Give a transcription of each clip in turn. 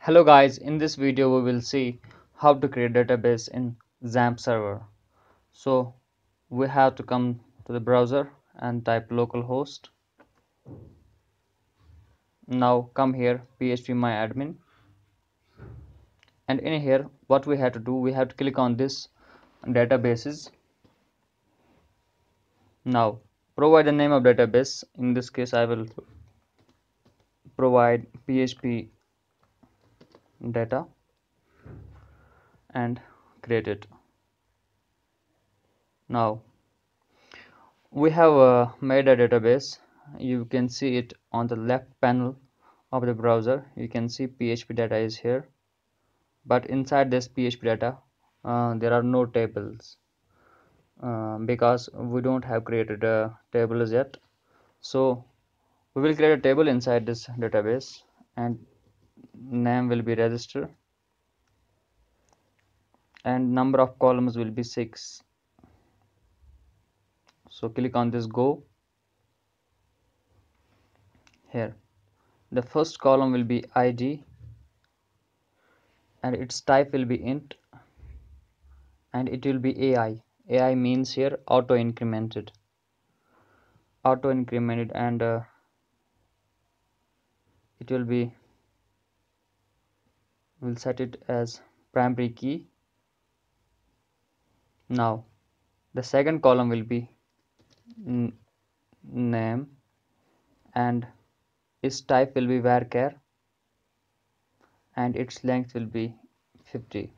Hello guys, in this video we will see how to create database in XAMPP server. So we have to come to the browser and type localhost. Now come here PHP MyAdmin, and in here what we have to do, we have to click on this databases. Now provide the name of database. In this case I will provide PHP data and create it. Now we have made a database. You can see it on the left panel of the browser. You can see PHP data is here, but inside this PHP data there are no tables because we don't have created tables yet. So we will create a table inside this database, and name will be register, and number of columns will be 6. So click on this go. Here the first column will be ID and its type will be int, and it will be AI. AI means here auto incremented, and it will be, we'll set it as primary key. Now the second column will be name, and its type will be varchar, and its length will be 50,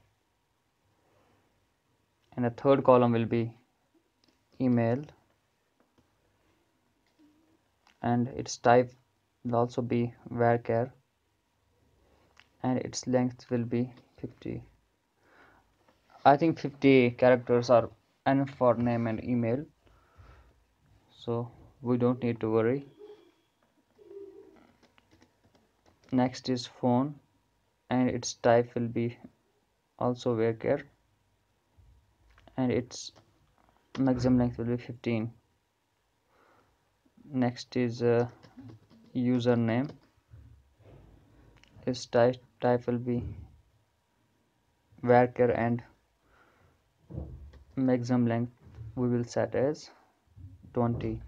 and the third column will be email, and its type will also be varchar, and its length will be 50. I think 50 characters are enough for name and email, so we don't need to worry. Next is phone, and its type will be also varchar, and its maximum length will be 15. Next is username. Its type will be varchar, and maximum length we will set as 20.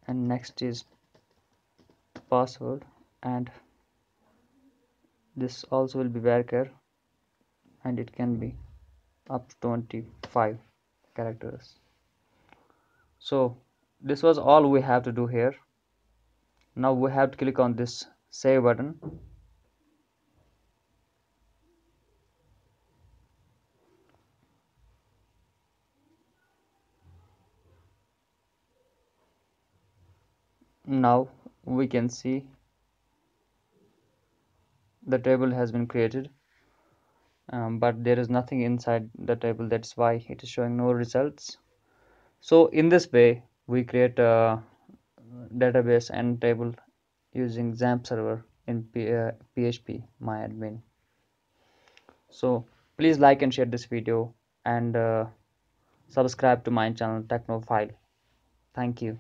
And next is password, and this also will be varchar, and it can be up to 25 characters. So this was all we have to do here. Now we have to click on this save button. Now we can see the table has been created, but there is nothing inside the table. That's why it is showing no results. So in this way we create a database and table using XAMPP server in PHP MyAdmin. So please like and share this video, and subscribe to my channel Technophile. Thank you.